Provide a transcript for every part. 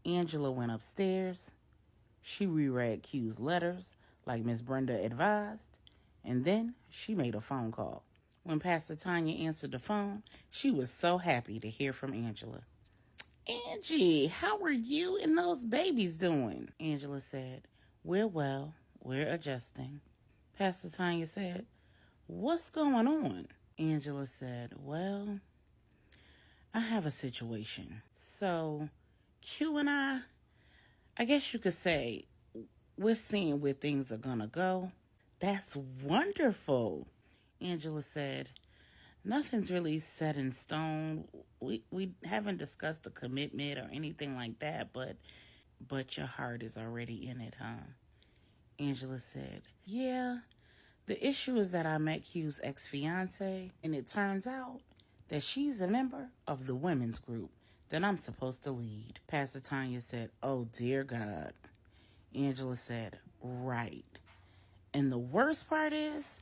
Angela went upstairs. She reread Q's letters like Miss Brenda advised, and then she made a phone call. When Pastor Tanya answered the phone, she was so happy to hear from Angela. Angie, how are you and those babies doing? Angela said, We're well. We're adjusting. Pastor Tanya said, What's going on? Angela said, Well, I have a situation. So, Q and I guess you could say, we're seeing where things are gonna go. That's wonderful. Angela said, Nothing's really set in stone. We haven't discussed a commitment or anything like that, but your heart is already in it, huh? Angela said, Yeah. The issue is that I met Q's ex-fiance, and it turns out that she's a member of the women's group that I'm supposed to lead. Pastor Tanya said, Oh, dear God. Angela said, Right. And the worst part is,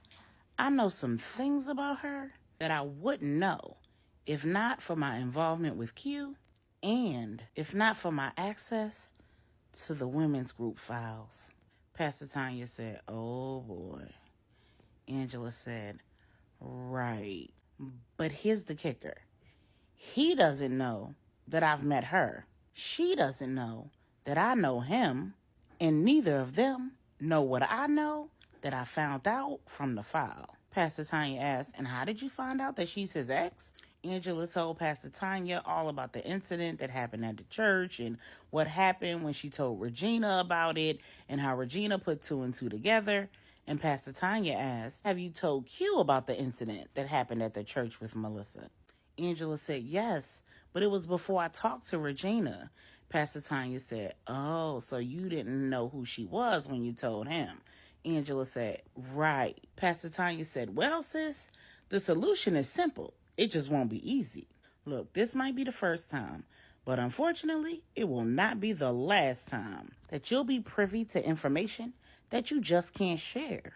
I know some things about her that I wouldn't know if not for my involvement with Q and if not for my access to the women's group files. Pastor Tanya said, Oh boy. Angela said, Right. But here's the kicker. He doesn't know that I've met her. She doesn't know that I know him. And neither of them know what I know that I found out from the file. Pastor Tanya asked, And how did you find out that she's his ex? Angela told Pastor Tanya all about the incident that happened at the church and what happened when she told Regina about it and how Regina put two and two together. And Pastor Tanya asked, Have you told Q about the incident that happened at the church with Melissa? Angela said, Yes, but it was before I talked to Regina. Pastor Tanya said, Oh, so you didn't know who she was when you told him. Angela said, Right. Pastor Tanya said, Well, sis, the solution is simple. It just won't be easy. Look, this might be the first time, but unfortunately, it will not be the last time that you'll be privy to information that you just can't share.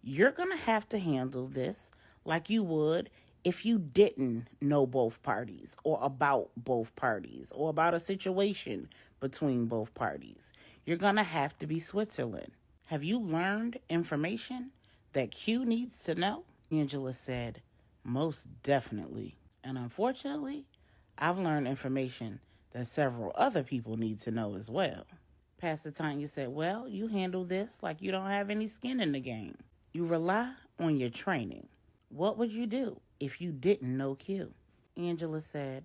You're going to have to handle this like you would if you didn't know both parties or about both parties or about a situation between both parties. You're going to have to be Switzerland. Have you learned information that Q needs to know? Angela said, Most definitely. And unfortunately, I've learned information that several other people need to know as well. Pastor Tanya said, Well, you handle this like you don't have any skin in the game. You rely on your training. What would you do if you didn't know Q? Angela said,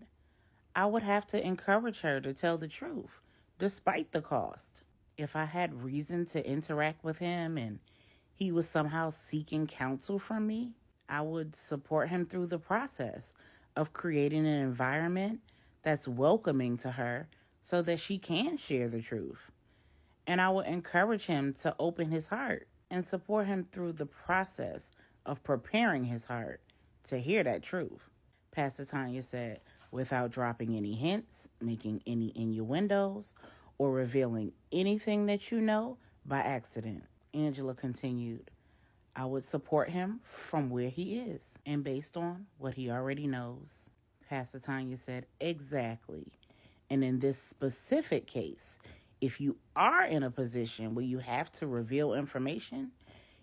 I would have to encourage her to tell the truth, despite the cost. If I had reason to interact with him and he was somehow seeking counsel from me, I would support him through the process of creating an environment that's welcoming to her so that she can share the truth. And I would encourage him to open his heart and support him through the process of preparing his heart to hear that truth. Pastor Tanya said, without dropping any hints, making any innuendos, or revealing anything that you know by accident. Angela continued, I would support him from where he is and based on what he already knows. Pastor Tanya said, Exactly. And in this specific case, if you are in a position where you have to reveal information,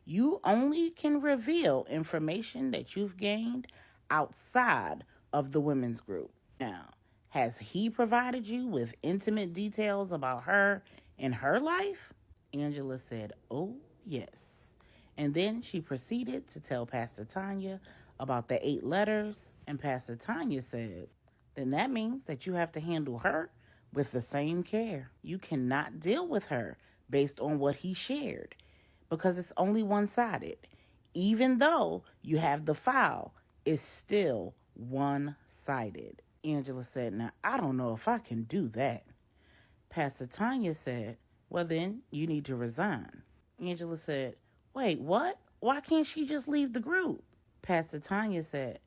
you only can reveal information that you've gained outside of the women's group. Now, has he provided you with intimate details about her and her life? Angela said, Oh, yes. And then she proceeded to tell Pastor Tanya about the 8 letters, and Pastor Tanya said, Then that means that you have to handle her with the same care. You cannot deal with her based on what he shared because it's only one-sided. Even though you have the file, it's still one-sided. Angela said, Now, I don't know if I can do that. Pastor Tanya said, Well, then you need to resign. Angela said, Wait, what? Why can't she just leave the group? Pastor Tanya said,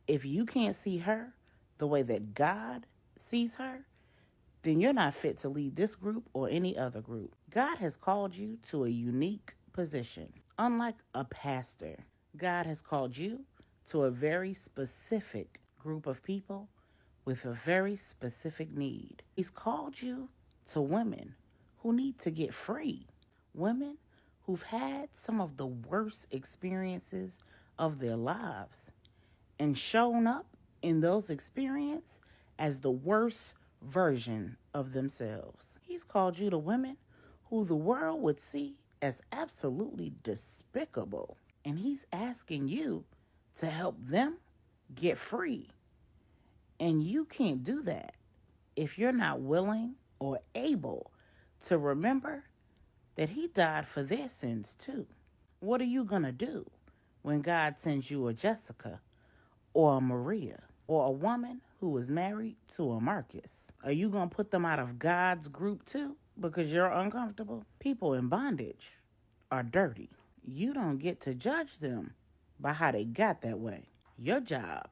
If you can't see her the way that God sees her, then you're not fit to lead this group or any other group. God has called you to a unique position. Unlike a pastor, God has called you to a very specific group of people with a very specific need. He's called you to women who need to get free, women who've had some of the worst experiences of their lives and shown up in those experiences as the worst version of themselves. He's called you to women who the world would see as absolutely despicable. And he's asking you to help them get free. And you can't do that if you're not willing or able to remember that he died for their sins too. What are you going to do when God sends you a Jessica or a Maria or a woman who is married to a Marcus? Are you going to put them out of God's group too because you're uncomfortable? People in bondage are dirty. You don't get to judge them by how they got that way. Your job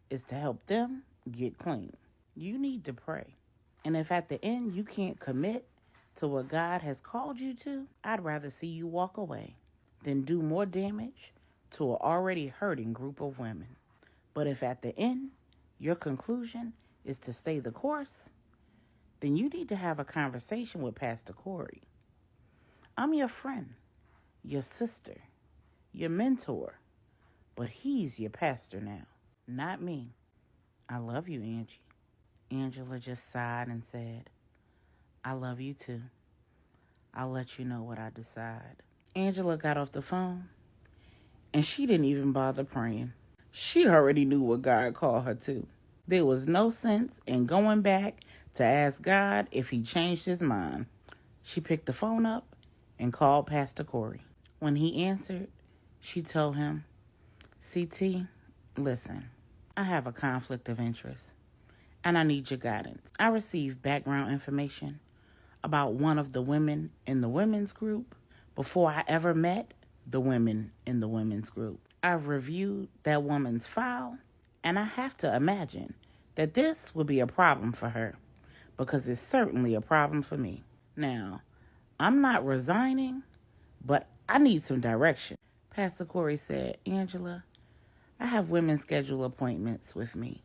is to help them get clean. You need to pray. And if at the end you can't commit to what God has called you to, I'd rather see you walk away than do more damage to an already hurting group of women. But if at the end your conclusion is to stay the course, then you need to have a conversation with Pastor Corey. I'm your friend, your sister, your mentor, but he's your pastor now, not me. I love you, Angie. Angela just sighed and said, I love you too. I'll let you know what I decide. Angela got off the phone, and she didn't even bother praying. She already knew what God called her to. There was no sense in going back to ask God if he changed his mind. She picked the phone up and called Pastor Corey. When he answered, she told him, CT, listen, I have a conflict of interest, and I need your guidance. I received background information about one of the women in the women's group before I ever met the women in the women's group. I've reviewed that woman's file, and I have to imagine that this would be a problem for her, because it's certainly a problem for me. Now, I'm not resigning, but I need some direction. Pastor Corey said, Angela, I have women schedule appointments with me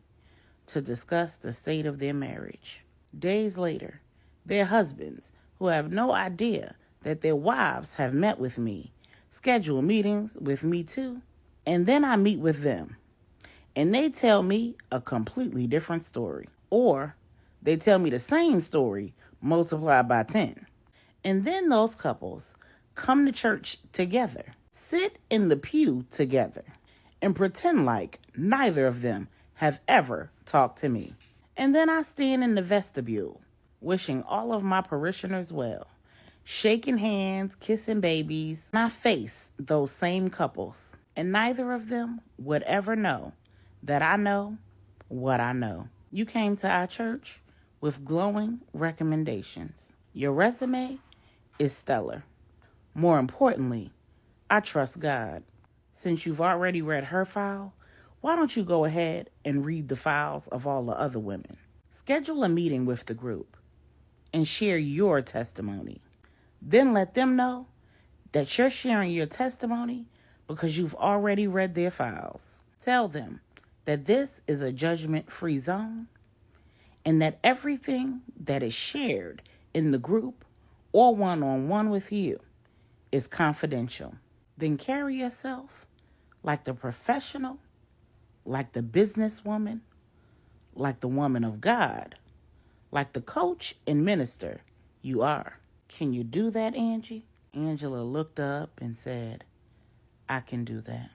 to discuss the state of their marriage. Days later, their husbands, who have no idea that their wives have met with me, schedule meetings with me too, and then I meet with them, and they tell me a completely different story. Or they tell me the same story multiplied by 10. And then those couples come to church together, sit in the pew together, and pretend like neither of them have ever talked to me. And then I stand in the vestibule, wishing all of my parishioners well, shaking hands, kissing babies, and I face those same couples, and neither of them would ever know that I know what I know. You came to our church with glowing recommendations. Your resume is stellar. More importantly, I trust God. Since you've already read her file, why don't you go ahead and read the files of all the other women? Schedule a meeting with the group and share your testimony. Then let them know that you're sharing your testimony because you've already read their files. Tell them that this is a judgment-free zone and that everything that is shared in the group or one-on-one with you is confidential. Then carry yourself like the professional, like the businesswoman, like the woman of God, like the coach and minister you are. Can you do that, Angie? Angela looked up and said, I can do that.